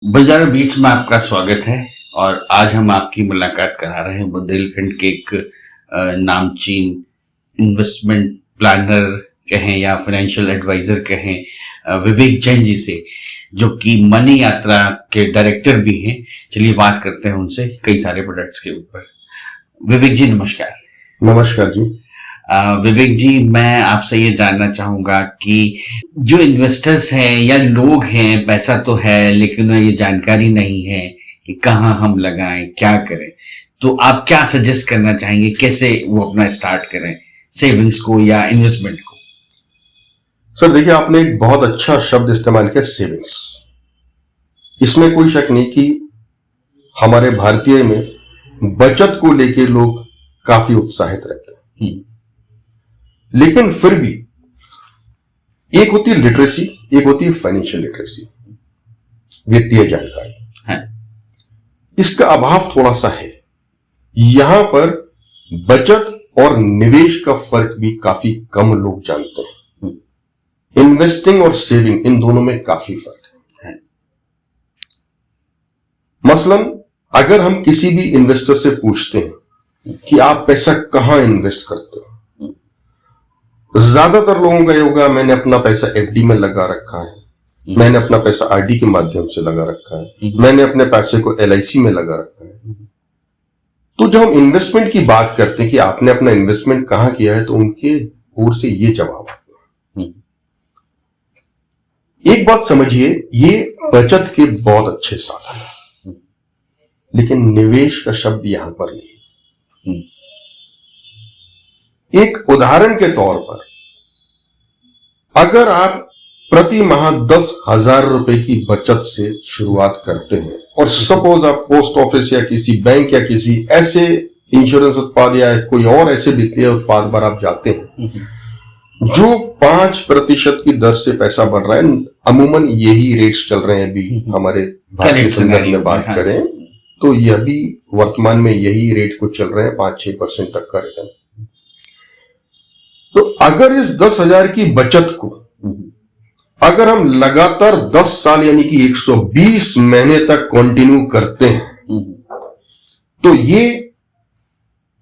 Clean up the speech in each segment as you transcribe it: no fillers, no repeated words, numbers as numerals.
बाजार बीच में आपका स्वागत है। और आज हम आपकी मुलाकात करा रहे हैं बुंदेलखंड के एक नामचीन इन्वेस्टमेंट प्लानर कहें या फाइनेंशियल एडवाइजर कहें, विवेक जैन जी से, जो कि मनी यात्रा के डायरेक्टर भी हैं। चलिए बात करते हैं उनसे कई सारे प्रोडक्ट्स के ऊपर। विवेक जी नमस्कार। नमस्कार जी। विवेक जी, मैं आपसे ये जानना चाहूंगा कि जो इन्वेस्टर्स हैं या लोग हैं, पैसा तो है लेकिन उन्हें ये जानकारी नहीं है कि कहाँ हम लगाएं, क्या करें, तो आप क्या सजेस्ट करना चाहेंगे, कैसे वो अपना स्टार्ट करें सेविंग्स को या इन्वेस्टमेंट को? सर देखिए, आपने एक बहुत अच्छा शब्द इस्तेमाल किया, सेविंग्स। इसमें कोई शक नहीं कि हमारे भारतीय में बचत को लेके लोग काफी उत्साहित रहते हैं, लेकिन फिर भी एक होती है लिटरेसी, एक होती है फाइनेंशियल लिटरेसी, वित्तीय जानकारी है। इसका अभाव थोड़ा सा है। यहां पर बचत और निवेश का फर्क भी काफी कम लोग जानते हैं। इन्वेस्टिंग और सेविंग, इन दोनों में काफी फर्क है। मसलन अगर हम किसी भी इन्वेस्टर से पूछते हैं कि आप पैसा कहां इन्वेस्ट करते हो, ज्यादातर लोगों का ये होगा, मैंने अपना पैसा एफडी में लगा रखा है, मैंने अपना पैसा आरडी के माध्यम से लगा रखा है, मैंने अपने पैसे को एलआईसी में लगा रखा है। तो जब हम इन्वेस्टमेंट की बात करते हैं कि आपने अपना इन्वेस्टमेंट कहां किया है, तो उनके ओर से ये जवाब आता है। एक बात समझिए, ये बचत के बहुत अच्छे साधन है, लेकिन निवेश का शब्द यहां पर नहीं। एक उदाहरण के तौर पर, अगर आप प्रति माह 10,000 रुपए की बचत से शुरुआत करते हैं और सपोज आप पोस्ट ऑफिस या किसी बैंक या किसी ऐसे इंश्योरेंस उत्पाद या कोई और ऐसे वित्तीय उत्पाद पर आप जाते हैं जो 5% की दर से पैसा बढ़ रहा है, अमूमन यही रेट्स चल रहे हैं अभी हमारे भारत के संदर्भ में बात करें तो यह भी वर्तमान में यही रेट को चल रहे हैं, 5-6% तक का रिटर्न। तो अगर इस 10,000 की बचत को अगर हम लगातार 10 साल यानी कि 120 महीने तक कंटिन्यू करते हैं, तो ये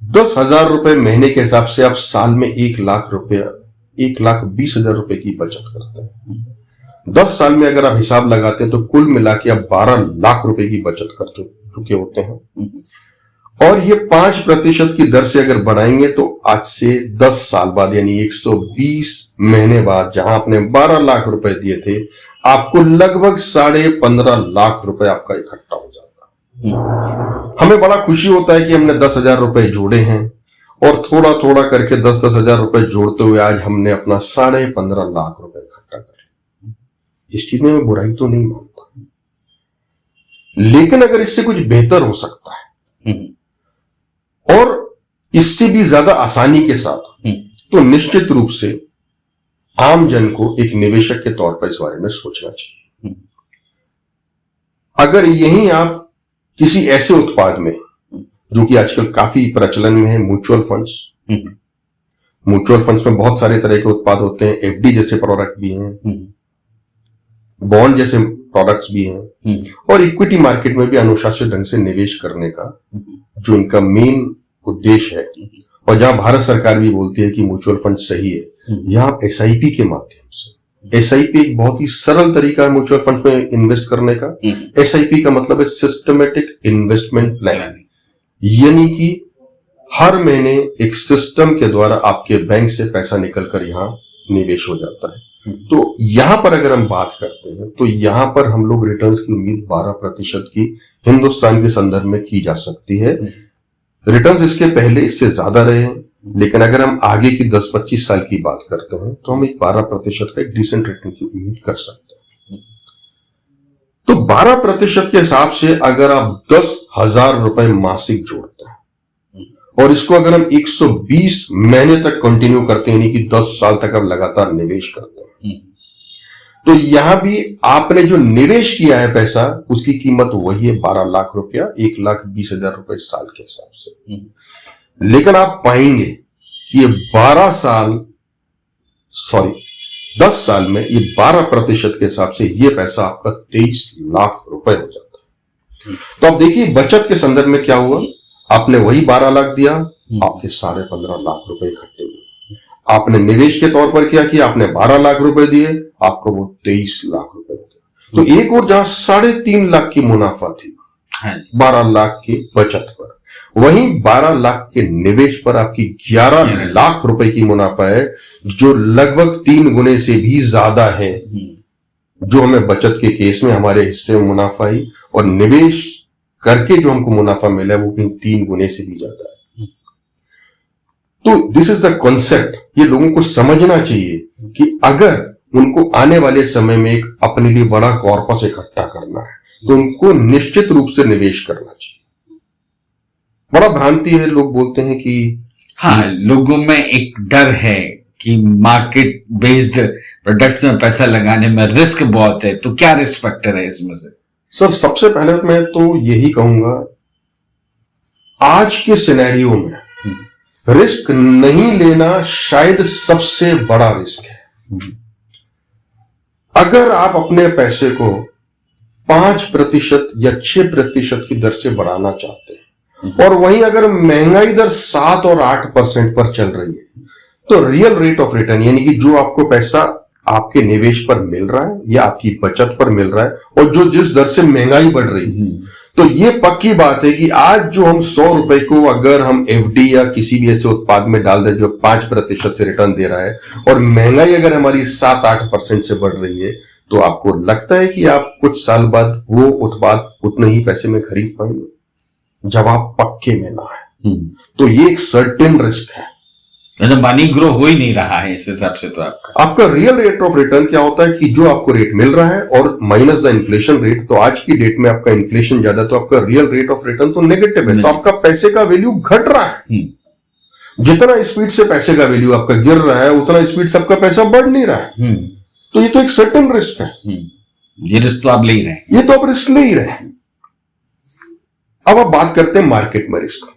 10,000 रुपए महीने के हिसाब से आप साल में 1,20,000 रुपए की बचत करते हैं। 10 साल में अगर आप हिसाब लगाते हैं तो कुल मिला के आप 12 लाख रुपए की बचत कर चुके होते हैं। और ये 5% की दर से अगर बढ़ाएंगे तो आज से 10 साल बाद यानी 120 महीने बाद, जहां आपने 12 लाख रुपए दिए थे, आपको लगभग 15.5 लाख रुपए आपका इकट्ठा हो जाता है। हमें बड़ा खुशी होता है कि हमने 10,000 रुपए जोड़े हैं और थोड़ा थोड़ा करके 10-10 हजार रुपए जोड़ते हुए आज हमने अपना 15.5 लाख रुपए इकट्ठा कर लिया। इस चीज में मैं बुराई तो नहीं मानता, लेकिन अगर इससे कुछ बेहतर हो सकता है और इससे भी ज्यादा आसानी के साथ, तो निश्चित रूप से आम जन को एक निवेशक के तौर पर इस बारे में सोचना चाहिए। अगर यही आप किसी ऐसे उत्पाद में, जो कि आजकल काफी प्रचलन में है, म्यूचुअल फंड्स, म्यूचुअल फंड्स में बहुत सारे तरह के उत्पाद होते हैं, एफडी जैसे प्रोडक्ट भी हैं, बॉन्ड जैसे प्रोडक्ट्स भी हैं, और इक्विटी मार्केट में भी अनुशासित ढंग से निवेश करने का जो इनका मेन उद्देश्य है, और जहां भारत सरकार भी बोलती है कि म्यूचुअल फंड सही है, यहां आप एसआईपी के माध्यम से, एसआईपी एक बहुत ही सरल तरीका है म्यूचुअल फंड में इन्वेस्ट करने का। एसआईपी का मतलब है सिस्टमेटिक इन्वेस्टमेंट प्लान, यानी कि हर महीने एक सिस्टम के द्वारा आपके बैंक से पैसा निकलकर यहां निवेश हो जाता है। तो यहां पर अगर हम बात करते हैं तो यहां पर हम लोग रिटर्न्स की उम्मीद 12% की हिंदुस्तान के संदर्भ में की जा सकती है। रिटर्न्स इसके पहले इससे ज्यादा रहे हैं, लेकिन अगर हम आगे की 10-25 साल की बात करते हैं तो हम एक 12% का एक डिसेंट रिटर्न की उम्मीद कर सकते हैं। तो 12% के हिसाब से अगर आप 10,000 रुपए मासिक जोड़ते हैं और इसको अगर हम 120 महीने तक कंटिन्यू करते हैं, यानी कि 10 साल तक आप लगातार निवेश करते हैं, तो यहां भी आपने जो निवेश किया है पैसा, उसकी कीमत वही है 12 लाख रुपया, 1,20,000 रुपए साल के हिसाब से। लेकिन आप पाएंगे कि ये 10 साल में ये 12% के हिसाब से ये पैसा आपका 23 लाख रुपए हो जाता है। तो आप देखिए बचत के संदर्भ में क्या हुआ, आपने वही 12 लाख दिया, आपके 15.5 लाख रुपए इकट्ठे हुए। आपने निवेश के तौर पर क्या किया, आपने 12 लाख रुपए दिए, आपको वो 23 लाख रुपए हो गया। तो एक और जहां 3.5 लाख की मुनाफा थी 12 लाख की बचत पर, वहीं 12 लाख के निवेश पर आपकी 11 लाख रुपए की मुनाफा है, जो लगभग 3 गुने से भी ज्यादा है जो हमें बचत के केस में हमारे हिस्से में मुनाफा आई, और निवेश करके जो हमको मुनाफा मिला है वो कहीं 3 गुने से भी ज्यादा है। तो दिस इज द कॉन्सेप्ट, ये लोगों को समझना चाहिए कि अगर उनको आने वाले समय में एक अपने लिए बड़ा कॉर्पस इकट्ठा करना है तो उनको निश्चित रूप से निवेश करना चाहिए। बड़ा भ्रांति है, लोग बोलते हैं कि हाँ, लोगों में एक डर है कि मार्केट बेस्ड प्रोडक्ट्स में पैसा लगाने में रिस्क बहुत है, तो क्या रिस्क फैक्टर है इसमें से? सर सबसे पहले मैं तो यही कहूंगा, आज के सिनेरियो में रिस्क नहीं लेना शायद सबसे बड़ा रिस्क है। अगर आप अपने पैसे को 5% या 6% की दर से बढ़ाना चाहते हैं और वहीं अगर महंगाई दर 7 और 8% पर चल रही है, तो रियल रेट ऑफ रिटर्न यानी कि जो आपको पैसा आपके निवेश पर मिल रहा है या आपकी बचत पर मिल रहा है और जो जिस दर से महंगाई बढ़ रही है, तो ये पक्की बात है कि आज जो हम 100 रुपए को अगर हम एफडी या किसी भी ऐसे उत्पाद में डाल दें जो 5% से रिटर्न दे रहा है और महंगाई अगर हमारी 7-8% से बढ़ रही है, तो आपको लगता है कि आप कुछ साल बाद वो उत्पाद उतने ही पैसे में खरीद पाएंगे? जवाब पक्के में ना है। तो ये एक सर्टेन रिस्क है। मनी ग्रो हो ही नहीं रहा है इस हिसाब से। तो आपका रियल रेट ऑफ रिटर्न क्या होता है कि जो आपको रेट मिल रहा है और माइनस द इन्फ्लेशन रेट, तो आज की डेट में आपका इन्फ्लेशन ज्यादा, तो आपका रियल रेट ऑफ रिटर्न तो नेगेटिव है, तो आपका पैसे का वैल्यू घट रहा है। जितना स्पीड से पैसे का वैल्यू आपका गिर रहा है उतना स्पीड से आपका पैसा बढ़ नहीं रहा है। तो ये तो एक सर्टेन रिस्क है। ये रिस्क तो आप ले ही रहे हैं। ये तो आप रिस्क ले ही रहे हैं। अब आप बात करते हैं मार्केट में रिस्क।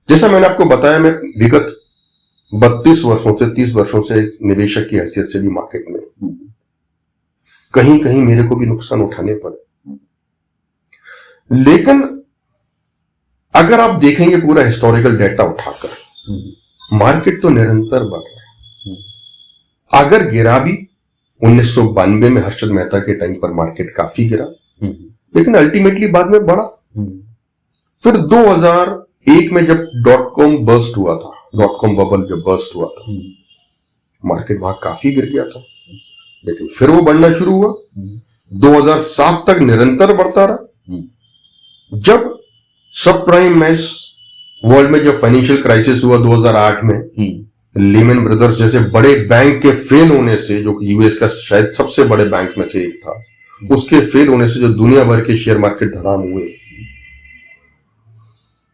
जैसा मैंने आपको बताया, मैं विगत 32 वर्षों से 30 वर्षों से निवेशक की हैसियत से भी मार्केट में कहीं कहीं मेरे को भी नुकसान उठाने पड़े, लेकिन अगर आप देखेंगे पूरा हिस्टोरिकल डेटा उठाकर, मार्केट तो निरंतर बढ़ रहा है। अगर गिरा भी 1992 में हर्षद मेहता के टाइम पर मार्केट काफी गिरा, लेकिन अल्टीमेटली बाद में बढ़ा। फिर 2001 में जब .com बर्स्ट हुआ था, .com बबल जब बर्स्ट हुआ था, मार्केट वहां काफी गिर गया था, लेकिन फिर वो बढ़ना शुरू हुआ। 2007 तक निरंतर बढ़ता रहा। जब सब प्राइम मैस वर्ल्ड में जब फाइनेंशियल क्राइसिस हुआ 2008 में, लीमन ब्रदर्स जैसे बड़े बैंक के फेल होने से, जो कि यूएस का शायद सबसे बड़े बैंक में से एक था, उसके फेल होने से जो दुनिया भर के शेयर मार्केट धड़ाम हुए,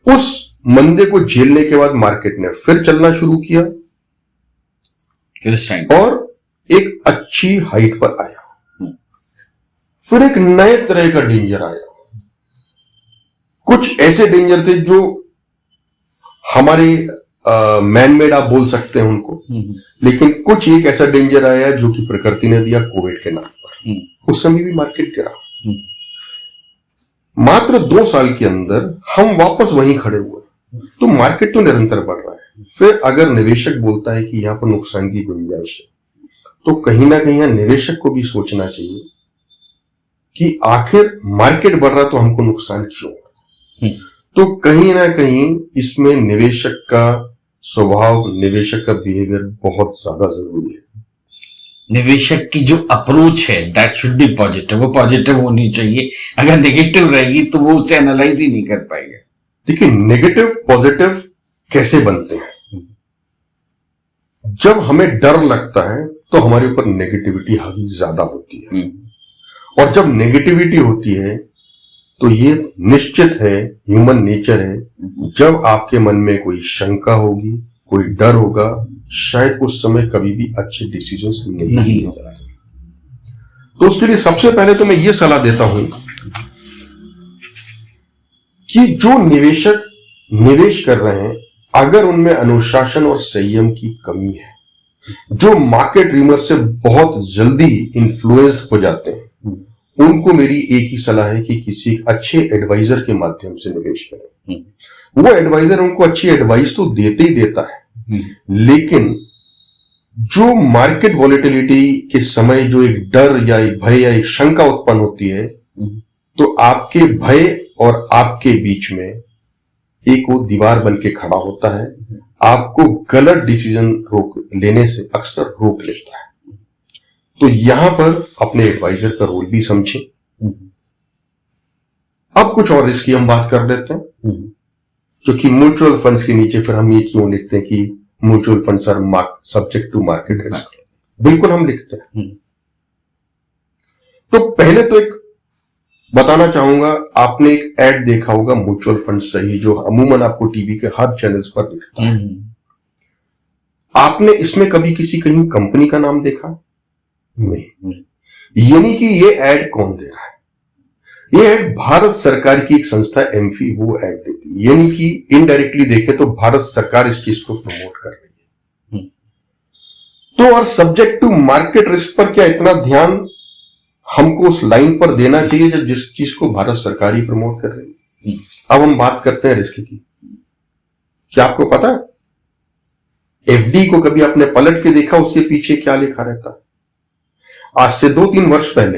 उस मंदे को झेलने के बाद मार्केट ने फिर चलना शुरू किया और एक अच्छी हाइट पर आया। फिर एक नए तरह का डेंजर आया। कुछ ऐसे डेंजर थे जो हमारे मैन मेड आप बोल सकते हैं उनको, लेकिन कुछ एक ऐसा डेंजर आया जो कि प्रकृति ने दिया कोविड के नाम पर। उस समय भी मार्केट गिरा। मात्र 2 साल के अंदर हम वापस वहीं खड़े हुए। तो मार्केट तो निरंतर बढ़ रहा है। फिर अगर निवेशक बोलता है कि यहां पर नुकसान की गुंजाइश है, तो कहीं ना कहीं निवेशक को भी सोचना चाहिए कि आखिर मार्केट बढ़ रहा तो हमको नुकसान क्यों हो रहा है। तो कहीं ना कहीं इसमें निवेशक का स्वभाव, निवेशक का बिहेवियर बहुत ज्यादा जरूरी है। निवेशक की जो अप्रोच है दैट शुड बी पॉजिटिव, वो पॉजिटिव होनी चाहिए। अगर नेगेटिव रहेगी तो वो उसे एनालाइज ही नहीं कर पाएगा। देखिए, नेगेटिव पॉजिटिव कैसे बनते हैं? जब हमें डर लगता है तो हमारे ऊपर नेगेटिविटी हावी ज्यादा होती है, और जब नेगेटिविटी होती है तो ये निश्चित है, ह्यूमन नेचर है, जब आपके मन में कोई शंका होगी, कोई डर होगा, शायद उस समय कभी भी अच्छे डिसीजंस नहीं लिए जाते। तो उसके लिए सबसे पहले तो मैं ये सलाह देता हूं कि जो निवेशक निवेश कर रहे हैं, अगर उनमें अनुशासन और संयम की कमी है, जो मार्केट रूमर से बहुत जल्दी इन्फ्लुएंस्ड हो जाते हैं, उनको मेरी एक ही सलाह है कि किसी एक अच्छे एडवाइजर के माध्यम से निवेश करें। वो एडवाइजर उनको अच्छी एडवाइस तो देते ही देता है, लेकिन जो मार्केट वॉलेटिलिटी के समय जो एक डर या एक भय या एक शंका उत्पन्न होती है, तो आपके भय और आपके बीच में एक वो दीवार बन के खड़ा होता है, आपको गलत डिसीजन लेने से अक्सर रोक लेता है। तो यहां पर अपने एडवाइजर का रोल भी समझें। अब कुछ और रिस्क की हम बात कर लेते हैं, क्योंकि म्यूचुअल फंड्स के नीचे फिर हम ये क्यों लिखते हैं कि mutual funds are subject to market risk. बिल्कुल हम लिखते हैं। तो पहले तो एक बताना चाहूंगा, आपने एक ऐड देखा होगा म्यूचुअल फंड सही, जो अमूमन आपको टीवी के हर चैनल्स पर दिखता है। आपने इसमें कभी किसी कहीं कंपनी का नाम देखा? नहीं। यानी कि ये ऐड कौन दे रहा है? ये ऐड भारत सरकार की एक संस्था एमफी वो ऐड देती है। यानी कि इनडायरेक्टली देखे तो भारत सरकार इस चीज को प्रमोट कर रही है। तो और सब्जेक्ट टू मार्केट रिस्क पर क्या इतना ध्यान हमको उस लाइन पर देना चाहिए जब जिस चीज को भारत सरकार ही प्रमोट कर रही है? अब हम बात करते हैं रिस्क की। क्या आपको पता है एफडी को कभी आपने पलट के देखा उसके पीछे क्या लिखा रहता है? आज से 2-3 वर्ष पहले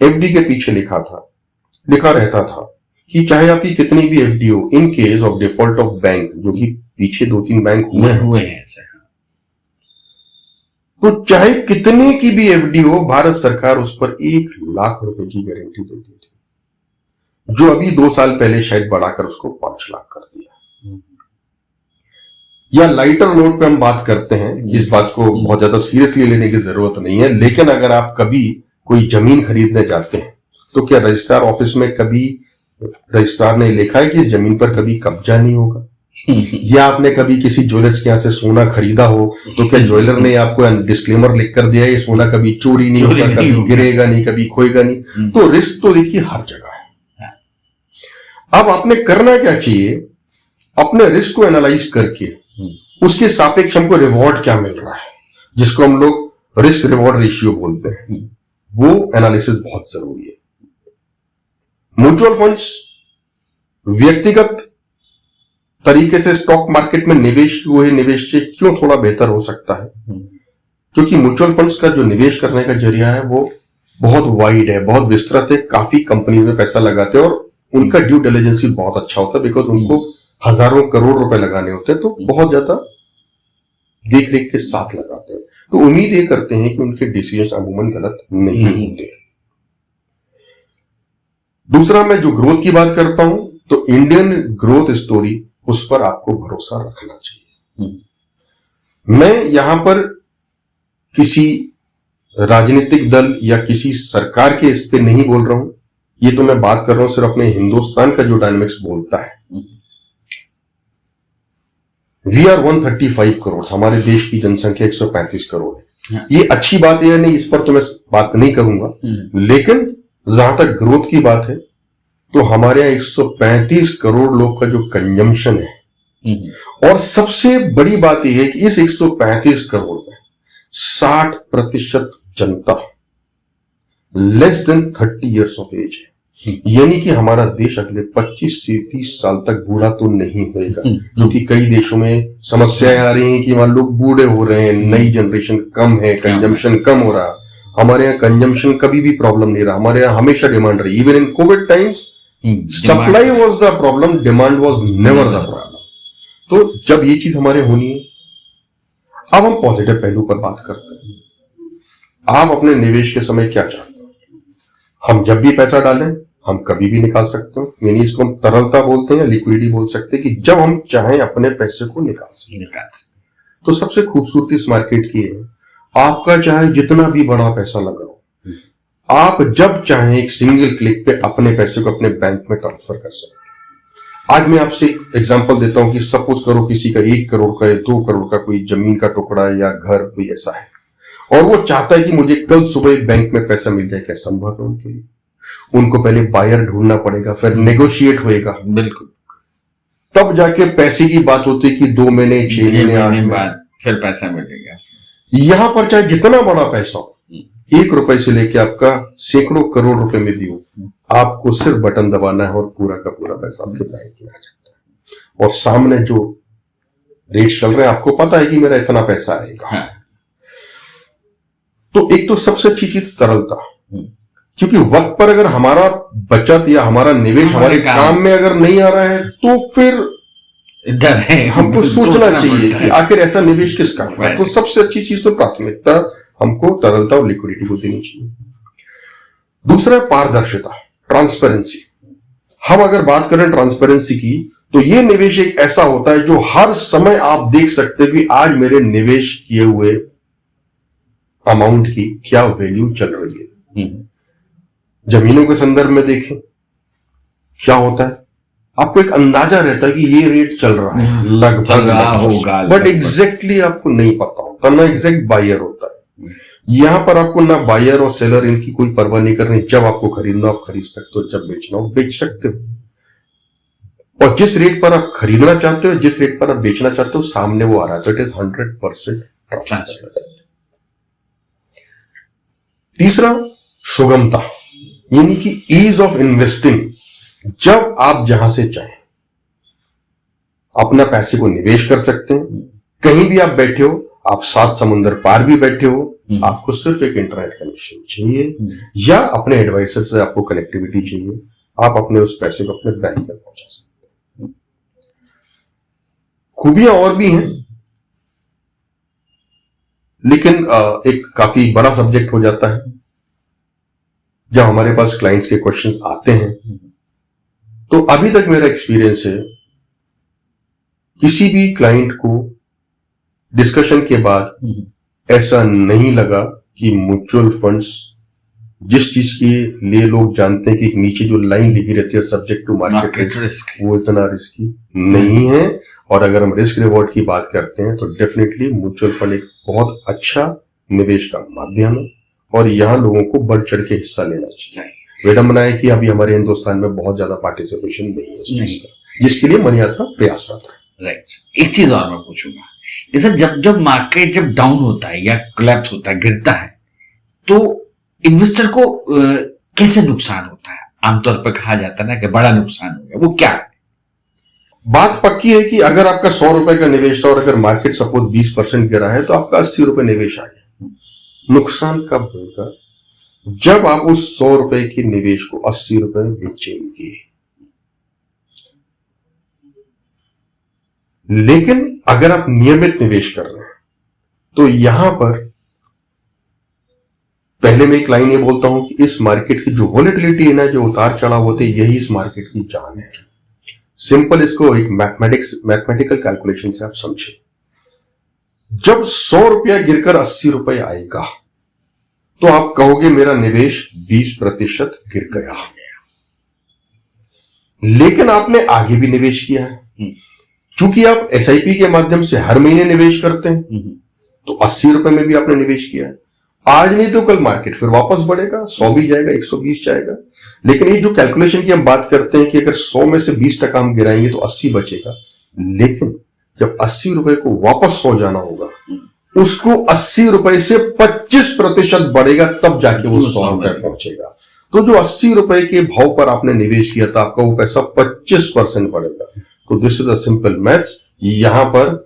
एफडी के पीछे लिखा रहता था कि चाहे आपकी कितनी भी एफडी हो, in case of default of bank, जो कि पीछे 2-3 बैंक हुए हैं ऐसे, तो चाहे कितने की भी एफडी हो, भारत सरकार उस पर 1 लाख रुपए की गारंटी देती थी, जो अभी 2 साल पहले शायद बढ़ाकर उसको 5 लाख कर दिया। या लाइटर नोट पे हम बात करते हैं, इस बात को बहुत ज्यादा सीरियसली लेने की जरूरत नहीं है, लेकिन अगर आप कभी कोई जमीन खरीदने जाते हैं तो क्या रजिस्ट्रार ऑफिस में कभी रजिस्ट्रार ने लिखा है कि इस जमीन पर कभी कब्जा नहीं होगा? या आपने कभी किसी ज्वेलर्स के यहां से सोना खरीदा हो तो क्या ज्वेलर ने आपको डिस्क्लेमर लिख कर दिया है ये सोना कभी चोरी नहीं होगा, कभी गिरेगा नहीं, कभी खोएगा नहीं? तो रिस्क तो देखिए हर जगह है। अब आपने करना क्या चाहिए, अपने रिस्क को एनालाइज करके उसके सापेक्ष हमको रिवॉर्ड क्या मिल रहा है, जिसको हम लोग रिस्क रिवॉर्ड रेशियो बोलते हैं, वो एनालिसिस बहुत जरूरी है। म्यूचुअल फंड्स व्यक्तिगत तरीके से स्टॉक मार्केट में निवेश हुए निवेश से क्यों थोड़ा बेहतर हो सकता है? क्योंकि म्यूचुअल फंड्स का जो निवेश करने का जरिया है वो बहुत वाइड है, बहुत विस्तृत है, काफी कंपनी में पैसा लगाते हैं और उनका ड्यू डिलिजेंस बहुत अच्छा होता है, बिकॉज उनको हजारों करोड़ रुपए लगाने होते हैं, तो बहुत ज्यादा देख रेख के साथ लगाते हैं। तो उम्मीद ये करते हैं कि उनके डिसीजंस अमूमन गलत नहीं होते। दूसरा, मैं जो ग्रोथ की बात करता हूं तो इंडियन ग्रोथ स्टोरी, उस पर आपको भरोसा रखना चाहिए। मैं यहां पर किसी राजनीतिक दल या किसी सरकार के इस पे नहीं बोल रहा हूं, ये तो मैं बात कर रहा हूं सिर्फ अपने हिंदुस्तान का जो डायनेमिक्स बोलता है। वी आर 135 करोड़, हमारे देश की जनसंख्या 135 करोड़ है। ये अच्छी बात है या नहीं, इस पर तो मैं बात नहीं करूंगा, लेकिन जहां तक ग्रोथ की बात है तो हमारे यहां 135 करोड़ लोग का जो कंजम्पशन है, और सबसे बड़ी बात यह है कि इस 135 करोड़ में 60% जनता less than 30 years of age है। यानी कि हमारा देश अगले 25 से 30 साल तक बूढ़ा तो नहीं होएगा, जो कि कई देशों में समस्याएं आ रही हैं कि वहां लोग बूढ़े हो रहे हैं, नई जनरेशन कम है, कंजम्पशन कम हो रहा। हमारे यहाँ कंजम्पशन कभी भी प्रॉब्लम नहीं रहा, हमारे यहाँ हमेशा डिमांड रही। Even in Covid times supply was the problem, demand was never the problem. तो जब ये चीज हमारे होनी है, अब हम पॉजिटिव पहलू पर बात करते हैं। आप अपने निवेश के समय क्या चाहते हो? हम जब भी पैसा डालें हम कभी भी निकाल सकते हो, यानी इसको हम तरलता बोलते हैं या लिक्विडिटी बोल सकते हैं, कि जब हम चाहें अपने पैसे को निकाल सकते। तो सबसे खूबसूरती इस मार्केट की है, आपका चाहे जितना भी बड़ा पैसा लगाओ, आप जब चाहें एक सिंगल क्लिक पे अपने पैसे को अपने बैंक में ट्रांसफर कर सकते हैं। आज मैं आपसे एक एग्जांपल देता हूं कि सपोज करो किसी का 1 करोड़ का या 2 करोड़ का कोई जमीन का टुकड़ा या घर कोई ऐसा है, और वो चाहता है कि मुझे कल सुबह बैंक में पैसा मिल जाए। क्या संभव है उनके लिए? उनको पहले बायर ढूंढना पड़ेगा, फिर नेगोशिएट होएगा, बिल्कुल, तब जाके पैसे की बात होती है कि 2 महीने 6 महीने 8 महीने बाद फिर पैसा मिलेगा। यहां पर चाहे जितना बड़ा पैसा हो, 1 रुपए से लेके आपका सैकड़ों करोड़ रुपए में भी हो, आपको सिर्फ बटन दबाना है और पूरा का पूरा पैसा आपके बैंक में आ जाता है। और सामने जो रेट चल रहे हैं आपको पता है कि मेरा इतना पैसा आएगा। हाँ। तो एक तो सबसे अच्छी चीज तरलता, क्योंकि वक्त पर अगर हमारा बचत या हमारा निवेश हमारे काम में अगर नहीं आ रहा है तो फिर डर है, हमको सोचना चाहिए कि आखिर ऐसा निवेश किस काम का। तो सबसे अच्छी चीज तो प्राथमिकता हमको तरलता और लिक्विडिटी को देनी चाहिए। दूसरा पारदर्शिता, ट्रांसपेरेंसी। हम अगर बात करें ट्रांसपेरेंसी की, तो ये निवेश एक ऐसा होता है जो हर समय आप देख सकते हैं कि आज मेरे निवेश किए हुए अमाउंट की क्या वैल्यू चल रही है। जमीनों के संदर्भ में देखें क्या होता है, आपको एक अंदाजा रहता है कि ये रेट चल रहा है, लगभग होगा, बट एग्जैक्टली आपको नहीं पता होता, ना एग्जैक्ट बायर होता है। यहां पर आपको ना बायर और सेलर इनकी कोई परवाह नहीं करनी। जब आपको खरीदना आप खरीद सकते हो, जब बेचना हो बेच सकते हो। और जिस रेट पर आप खरीदना चाहते हो, जिस रेट पर आप बेचना चाहते हो, सामने वो आ रहा है। तो इट इज 100% ट्रांसपेरेंट। तीसरा सुगमता, यानी कि ईज ऑफ इन्वेस्टिंग। जब आप जहां से चाहें अपना पैसे को निवेश कर सकते हैं। कहीं भी आप बैठे हो, आप 7 समुंदर पार भी बैठे हो, आपको सिर्फ एक इंटरनेट कनेक्शन चाहिए या अपने एडवाइजर से आपको कनेक्टिविटी चाहिए, आप अपने उस पैसे को अपने बैंक में पहुंचा सकते हैं। खूबियां और भी हैं, लेकिन एक काफी बड़ा सब्जेक्ट हो जाता है। जब हमारे पास क्लाइंट्स के क्वेश्चंस आते हैं, तो अभी तक मेरा एक्सपीरियंस है, किसी भी क्लाइंट को डिस्कशन के बाद ऐसा नहीं लगा कि म्यूचुअल फंड्स, जिस चीज के लिए लोग जानते हैं कि नीचे जो लाइन लिखी रहती है सब्जेक्ट टू मार्केट रिस्क, वो इतना रिस्की नहीं है। और अगर हम रिस्क रिवॉर्ड की बात करते हैं तो डेफिनेटली म्यूचुअल फंड एक बहुत अच्छा निवेश का माध्यम है और यहां लोगों को बढ़ चढ़ के हिस्सा लेना चाहिए। विडंबना है कि अभी हमारे हिंदुस्तान में बहुत ज्यादा पार्टिसिपेशन नहीं है इस चीज का, जिसके लिए मन यात्रा प्रयासरत है। राइट। एक चीज और मैं पूछूंगा, जैसे जब मार्केट जब डाउन होता है या कोलैप्स होता है, गिरता है, तो इन्वेस्टर को कैसे नुकसान होता है? आमतौर पर कहा जाता है ना कि बड़ा नुकसान हो गया, वो क्या है? बात पक्की है कि अगर आपका 100 रुपए का निवेश था और अगर मार्केट सपोज 20% गिरा है, तो आपका 80 रुपए निवेश आ गया। नुकसान कब होगा? जब आप उस 100 रुपए के निवेश को 80 रुपए में बेचेंगे। लेकिन अगर आप नियमित निवेश कर रहे हैं, तो यहां पर पहले मैं एक लाइन ये बोलता हूं कि इस मार्केट की जो वॉलेटिलिटी है ना, जो उतार चढ़ाव होते हैं, यही इस मार्केट की जान है। सिंपल इसको एक मैथमेटिकल कैलकुलेशन से आप समझे। जब 100 रुपया गिरकर 80 रुपए आएगा, तो आप कहोगे मेरा निवेश 20% गिर गया। लेकिन आपने आगे भी निवेश किया है। चूंकि आप एसआईपी के माध्यम से हर महीने निवेश करते हैं, तो 80 रुपए में भी आपने निवेश किया है। आज नहीं तो कल मार्केट फिर वापस बढ़ेगा, 100 भी जाएगा, 120 जाएगा। लेकिन ये जो कैलकुलेशन की हम बात करते हैं कि अगर 100 में से 20% हम गिराएंगे तो 80 बचेगा। लेकिन जब 80 रुपए को वापस 100 जाना होगा, उसको 80 रुपए से 25% बढ़ेगा, तब जाके वो 100 रुपए पहुंचेगा। तो जो 80 रुपए के भाव पर आपने निवेश किया था, आपका वो पैसा 25% बढ़ेगा। तो this is a simple maths. यहां पर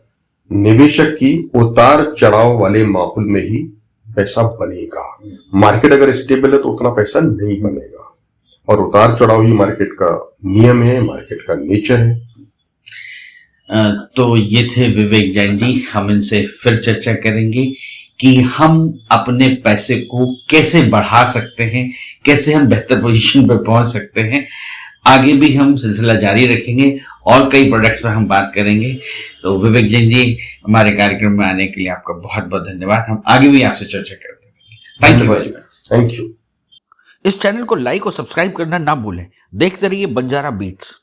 निवेशक की उतार चढ़ाव वाले माहौल में ही पैसा बनेगा। मार्केट अगर स्टेबल है तो उतना पैसा नहीं बनेगा, और उतार चढ़ाव ही मार्केट का नियम है, मार्केट का नेचर है। तो ये थे विवेक जैन जी। हम इनसे फिर चर्चा करेंगे कि हम अपने पैसे को कैसे बढ़ा सकते हैं, कैसे हम बेहतर पोजीशन पर पहुंच सकते हैं। आगे भी हम सिलसिला जारी रखेंगे और कई प्रोडक्ट्स पर हम बात करेंगे। तो विवेक जैन जी, हमारे कार्यक्रम में आने के लिए आपका बहुत बहुत धन्यवाद। हम आगे भी आपसे चर्चा करते हैं। Thank you very much. Thank you. इस चैनल को लाइक और सब्सक्राइब करना ना भूलें। देखते रहिए बंजारा बीट्स।